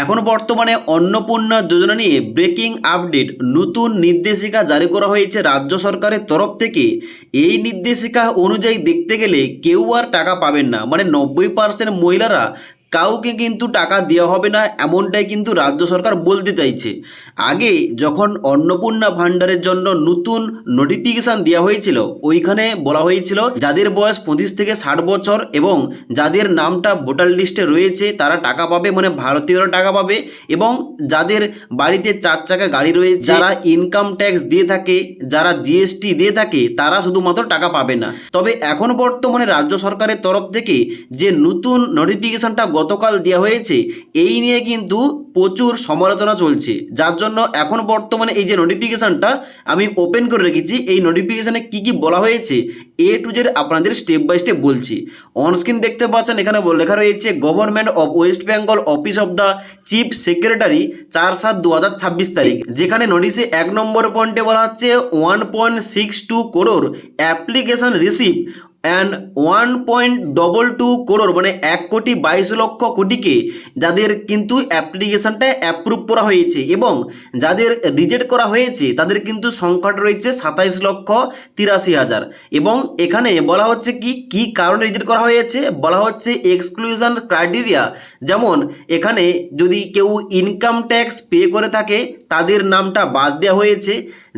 এখন বর্তমানে অন্নপূর্ণা যোজনা নিয়ে ব্রেকিং আপডেট। নতুন নির্দেশিকা জারি করা হয়েছে রাজ্য সরকারের তরফ থেকে। এই নির্দেশিকা অনুযায়ী দেখতে গেলে কেউ আর টাকা পাবেন না, মানে 90% মহিলারা কাউকে কিন্তু টাকা দেওয়া হবে না, এমনটাই কিন্তু রাজ্য সরকার বলতে চাইছে। আগে যখন অন্নপূর্ণা ভাণ্ডারের জন্য নতুন নোটিফিকেশান দেওয়া হয়েছিল, ওইখানে বলা হয়েছিল যাদের বয়স 25 থেকে 60 বছর এবং যাদের নামটা ভোটার লিস্টে রয়েছে তারা টাকা পাবে, মানে ভারতীয়রা টাকা পাবে। এবং যাদের বাড়িতে 4 চাকা গাড়ি রয়েছে, যারা ইনকাম ট্যাক্স দিয়ে থাকে, যারা জিএসটি দিয়ে থাকে, তারা শুধুমাত্র টাকা পাবে না। তবে এখন বর্তমানে রাজ্য সরকারের তরফ থেকে যে নতুন নোটিফিকেশানটা গতকাল দেওয়া হয়েছে, এই নিয়ে কিন্তু প্রচুর সমালোচনা চলছে। যার জন্য এখন বর্তমানে এই যে নোটিফিকেশানটা আমি ওপেন করে রেখেছি, এই নোটিফিকেশানে কি কি বলা হয়েছে A to Z আপনাদের স্টেপ বাই স্টেপ বলছি। অনস্ক্রিন দেখতে পাচ্ছেন, এখানে লেখা রয়েছে government of West Bengal office of the chief secretary 4/7/2026 তারিখ, যেখানে নোটিশে 1 নম্বর পয়েন্টে বলা হচ্ছে 1.62 crore application receive and 1.22 crore মানে 1,22,00,000 যাদের কিন্তু অ্যাপ্লিকেশানটা অ্যাপ্রুভ করা হয়েছে এবং যাদের রিজেক্ট করা হয়েছে তাদের কিন্তু সংখ্যাটা রয়েছে 27,83,000। এবং এখানে বলা হচ্ছে কি কারণে রিজেক্ট করা হয়েছে, বলা হচ্ছে এক্সক্লুশন ক্রাইটেরিয়া। যেমন এখানে যদি কেউ ইনকাম ট্যাক্স পে করে থাকে তাদের নামটা বাদ দেওয়া হয়েছে,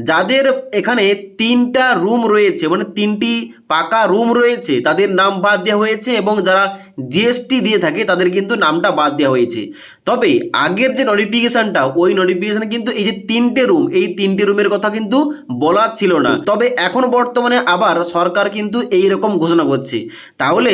যাদের এখানে 3টা রুম রয়েছে মানে 3টি পাকা রুম রয়েছে তাদের নাম বাদ দেওয়া হয়েছে, এবং যারা জিএসটি দিয়ে থাকে তাদের কিন্তু নামটা বাদ দেওয়া হয়েছে। তবে আগের যে নোটিফিকেশানটা, ওই নোটিফিকেশানে কিন্তু এই যে 3টে রুম, এই 3টে রুমের কথা কিন্তু বলা ছিল না। তবে এখন বর্তমানে আবার সরকার কিন্তু এই রকম ঘোষণা করছে। তাহলে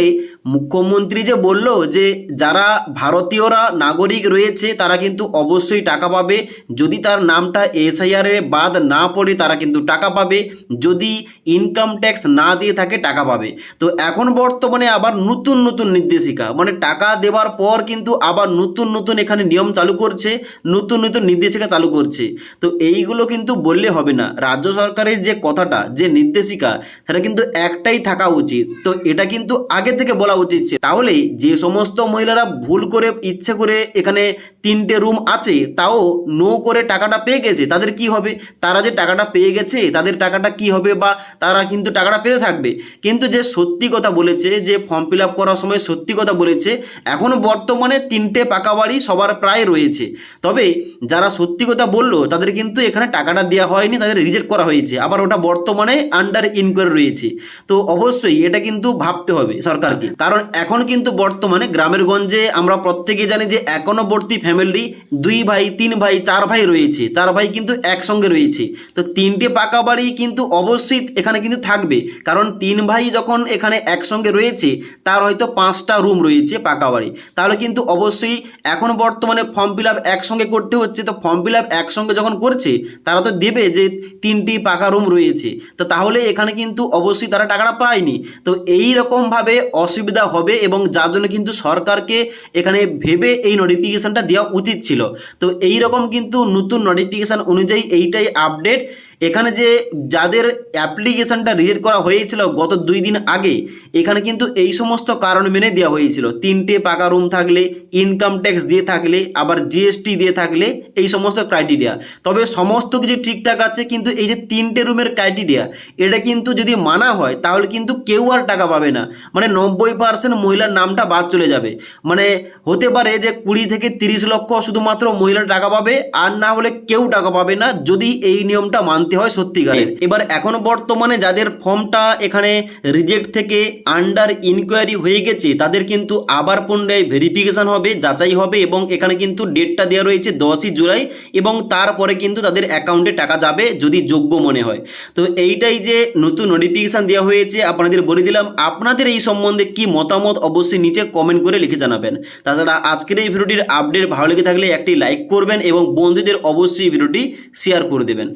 মুখ্যমন্ত্রী যে বলল যে যারা ভারতীয়রা নাগরিক রয়েছে তারা কিন্তু অবশ্যই টাকা পাবে, যদি তার নামটা এসআইআরে বাদ না পড়ে তারা কিন্তু টাকা পাবে, যদি ইনকাম ট্যাক্স না দিয়ে থাকে টাকা পাবে। তো এখন বর্তমানে আবার নতুন নির্দেশিকা, মানে টাকা দেওয়ার পর কিন্তু আবার নতুন এখানে নিয়ম চালু করছে, নতুন নির্দেশিকা চালু করছে। তো এইগুলো কিন্তু বললে হবে না, রাজ্য সরকারের যে কথাটা, যে নির্দেশিকা, সেটা কিন্তু একটাই থাকা উচিত। তো এটা কিন্তু আগে থেকে বলা উচিত। তাহলে যে সমস্ত মহিলারা ভুল করে ইচ্ছে করে এখানে 3টে রুম আছে তাও নো করে টাকাটা পেয়ে গেছে, তাদের কি হবে? তারা যে টাকাটা পেয়ে গেছে তাদের টাকাটা কি হবে, বা তারা কিন্তু টাকাটা পেতে থাকবে। কিন্তু যে সত্যি কথা বলেছে, যে ফর্ম ফিল আপ করার সময় সত্যি কথা বলেছে, এখন বর্তমানে 3টে পাকা বাড়ি সবার প্রায় রয়েছে। তবে যারা সত্যি কথা বললো তাদের কিন্তু এখানে টাকাটা দেওয়া হয়নি, তাদের রিজেক্ট করা হয়েছে, আবার ওটা বর্তমানে আন্ডার ইনকোয়ারি রয়েছে। তো অবশ্যই এটা কিন্তু ভাবতে হবে সরকারকে, কারণ এখন কিন্তু বর্তমানে গ্রামের গঞ্জে আমরা প্রত্যেকে জানি যে একান্নবর্তী ফ্যামিলি 2 ভাই 3 ভাই 4 ভাই রয়েছে, 4 ভাই কিন্তু একসঙ্গে রয়েছে। তো 3টে পাকা বাড়ি কিন্তু অবশ্যই এখানে কিন্তু থাকবে, কারণ 3 ভাই যখন এখানে একসঙ্গে রয়েছে তার হয়তো 5টা রুম রয়েছে পাকা বাড়ি, তাহলে কিন্তু অবশ্যই এখন বর্তমানে ফর্ম ফিল আপ একসঙ্গে করতে হচ্ছে। তো ফর্ম ফিল আপ একসঙ্গে যখন করছে তারা তো দেবে যে 3টি পাকা রুম রয়েছে, তো তাহলে এখানে কিন্তু অবশ্যই তারা টাকাটা পায়নি। তো এই রকমভাবে অসুবিধা হবে, এবং যার জন্য কিন্তু সরকারকে এখানে ভেবে এই নোটিফিকেশানটা দেওয়া উচিত ছিল। তো এই রকম কিন্তু নতুন নোটিফিকেশান অনুযায়ী এইটাই আপডেট। এখানে যে যাদের অ্যাপ্লিকেশানটা রিজেক্ট করা হয়েছিল গত 2 দিন আগে, এখানে কিন্তু এই সমস্ত কারণ মেনে দেওয়া হয়েছিল। 3টে পাকা রুম থাকলে, ইনকাম ট্যাক্স দিয়ে থাকলে, আবার জিএসটি দিয়ে থাকলে, এই সমস্ত ক্রাইটেরিয়া। তবে সমস্ত কিছু ঠিকঠাক আছে, কিন্তু এই যে 3টে রুমের ক্রাইটেরিয়া, এটা কিন্তু যদি মানা হয় তাহলে কিন্তু কেউ আর টাকা পাবে না, মানে 90% মহিলার নামটা বাদ চলে যাবে। মানে হতে পারে যে 20 থেকে 30 লক্ষ শুধুমাত্র মহিলার টাকা পাবে, আর না হলে কেউ টাকা পাবে না, যদি এই নিয়মটা মানতে হয় সত্যিকারের। এবার এখন বর্তমানে যাদের ফর্মটা এখানে রিজেক্ট থেকে আন্ডার ইনকোয়ারি হয়ে গেছে তাদের কিন্তু আবার পুনরায় ভেরিফিকেশান হবে, যাচাই হবে, এবং এখানে কিন্তু ডেটটা দেওয়া রয়েছে 10ই জুলাই, এবং তারপরে কিন্তু তাদের অ্যাকাউন্টে টাকা যাবে যদি যোগ্য মনে হয়। তো এইটাই যে নতুন নোটিফিকেশান দেওয়া হয়েছে আপনাদের বলে দিলাম। আপনাদের এই সম্বন্ধে কি মতামত অবশ্যই নিচে কমেন্ট করে লিখে জানাবেন। তাছাড়া আজকের এই ভিডিওটির আপডেট ভালো লেগে থাকলে একটি লাইক করবেন এবং বন্ধুদের অবশ্যই ভিডিওটি শেয়ার করে দেবেন।